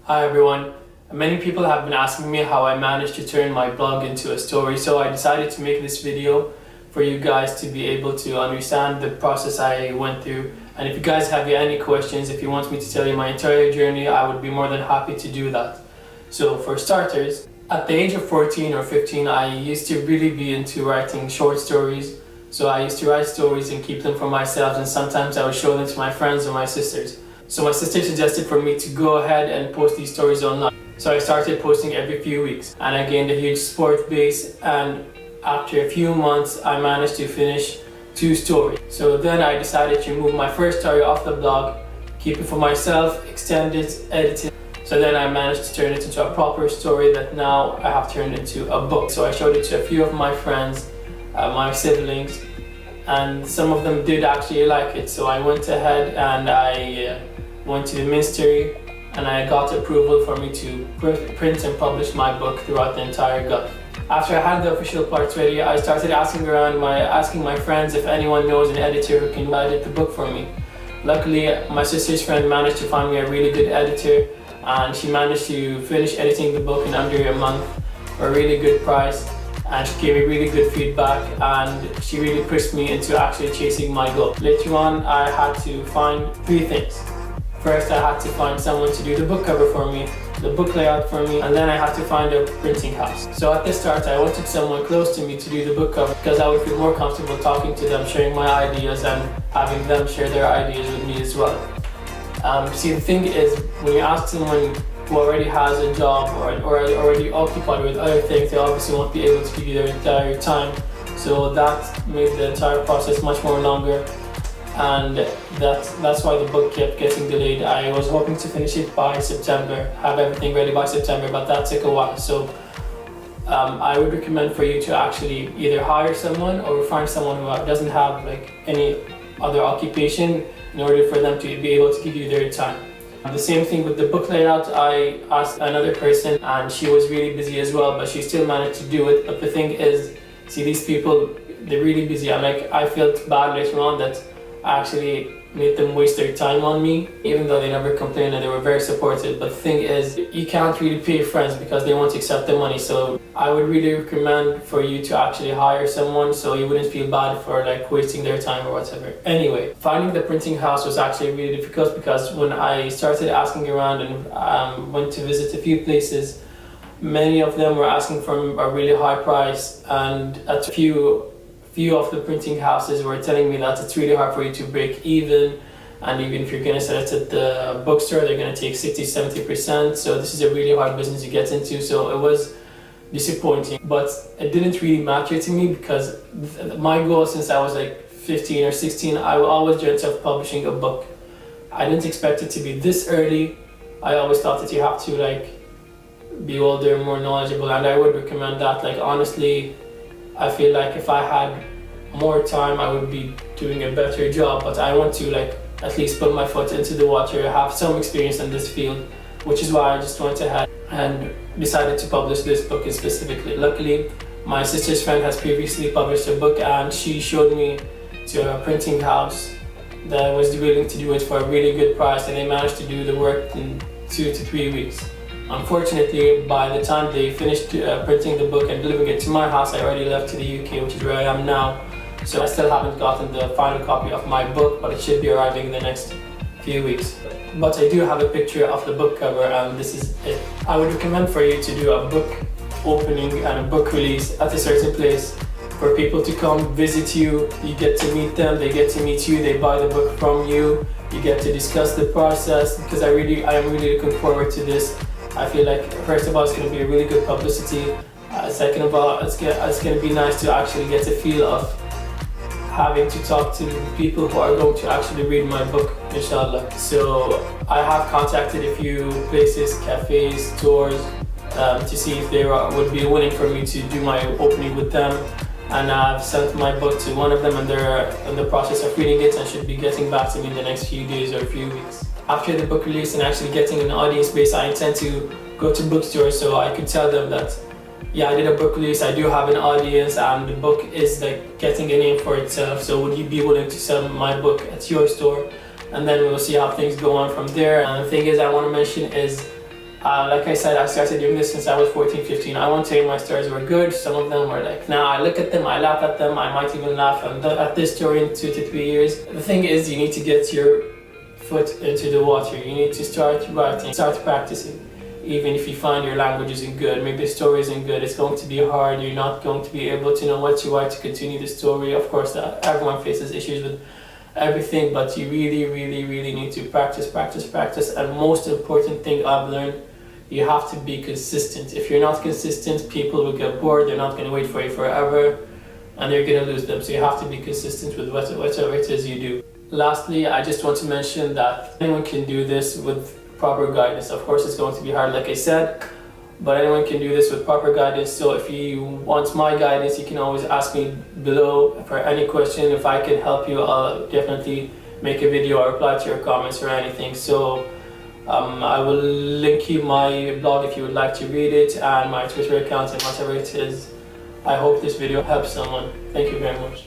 Hi everyone. Many people have been asking me how I managed to turn my blog into a story, so I decided to make this video for you guys to be able to understand the process I went through. And if you guys have any questions, if you want me to tell you my entire journey, I would be more than happy to do that. So for starters, at the age of 14 or 15, I used to really be into writing short stories. So I used to write stories and keep them for myself, and sometimes I would show them to my friends or my sisters. So my sister suggested for me to go ahead and post these stories online. So I started posting every few weeks and I gained a huge support base, and after a few months I managed to finish 2 stories. So then I decided to move my first story off the blog, keep it for myself, extend it, edit it. So then I managed to turn it into a proper story that now I have turned into a book. So I showed it to a few of my friends, my siblings, and some of them did actually like it. So I went ahead and I went to the ministry and I got approval for me to print and publish my book throughout the entire Gulf. After I had the official parts ready, I started asking my friends if anyone knows an editor who can edit the book for me. Luckily, my sister's friend managed to find me a really good editor, and she managed to finish editing the book in under a month for a really good price, and she gave me really good feedback, and she really pushed me into actually chasing my goal. Later on, I had to find 3 things. First, I had to find someone to do the book cover for me, the book layout for me, and then I had to find a printing house. So at the start, I wanted someone close to me to do the book cover because I would feel more comfortable talking to them, sharing my ideas, and having them share their ideas with me as well. See, the thing is, when you ask someone who already has a job or already occupied with other things, they obviously won't be able to give you their entire time. So that made the entire process much more longer, and that's why the book kept getting delayed. I was hoping to finish it by September, have everything ready by September, but that took a while. So I would recommend for you to actually either hire someone or find someone who doesn't have like any other occupation in order for them to be able to give you their time. The same thing with the book layout. I asked another person and she was really busy as well, but she still managed to do it. But the thing is, see, these people, they're really busy. I felt bad later on that I actually made them waste their time on me, even though they never complained and they were very supportive. But the thing is, you can't really pay friends because they won't accept the money. So I would really recommend for you to actually hire someone so you wouldn't feel bad for like wasting their time or whatever. Anyway, finding the printing house was actually really difficult because when I started asking around and went to visit a few places, many of them were asking for a really high price, and at a few of the printing houses were telling me that it's really hard for you to break even, and even if you're going to sell it at the bookstore, they're going to take 60-70%. So this is a really hard business to get into. So it was disappointing, but it didn't really matter to me because my goal since I was like 15 or 16, I always dreamt of publishing a book. I didn't expect it to be this early. I always thought that you have to like be older, more knowledgeable, and I would recommend that. Like honestly, I feel like if I had more time, I would be doing a better job, but I want to like at least put my foot into the water, have some experience in this field, which is why I just went ahead and decided to publish this book specifically. Luckily, my sister's friend has previously published a book and she showed me to a printing house that was willing to do it for a really good price, and they managed to do the work in 2 to 3 weeks. Unfortunately, by the time they finished printing the book and delivering it to my house, I already left to the UK, which is where I am now. So I still haven't gotten the final copy of my book, but it should be arriving in the next few weeks. But I do have a picture of the book cover, and this is it. I would recommend for you to do a book opening and a book release at a certain place for people to come visit you. You get to meet them, they get to meet you, they buy the book from you, you get to discuss the process, because I am really looking forward to this. I feel like, first of all, it's going to be a really good publicity. Second of all, it's going to be nice to actually get a feel of having to talk to people who are going to actually read my book, inshallah. So I have contacted a few places, cafes, stores, to see if they would be willing for me to do my opening with them. And I've sent my book to one of them, and they're in the process of reading it and should be getting back to me in the next few days or a few weeks. After the book release and actually getting an audience base, I intend to go to bookstores so I could tell them that, yeah, I did a book release, I do have an audience, and the book is like getting a name for itself. So would you be willing to sell my book at your store? And then we'll see how things go on from there. And the thing is I want to mention is Like I said, I started doing this since I was 14, 15. I won't say my stories were good. Some of them were like, now I look at them, I laugh at them, I might even laugh at this story in 2 to 3 years. The thing is, you need to get your foot into the water. You need to start writing, start practicing. Even if you find your language isn't good, maybe the story isn't good, it's going to be hard, you're not going to be able to know what to write to continue the story. Of course, everyone faces issues with everything, but you really need to practice. And most important thing I've learned, you have to be consistent. If you're not consistent, people will get bored, they're not going to wait for you forever, and they're going to lose them. So you have to be consistent with whatever it is you do. Lastly, I just want to mention that anyone can do this with proper guidance. Of course, it's going to be hard, like I said, but anyone can do this with proper guidance. So if you want my guidance, you can always ask me below for any question. If I can help you, I'll definitely make a video or reply to your comments or anything. So I will link you my blog if you would like to read it, and my Twitter account and whatever it is. I hope this video helps someone. Thank you very much.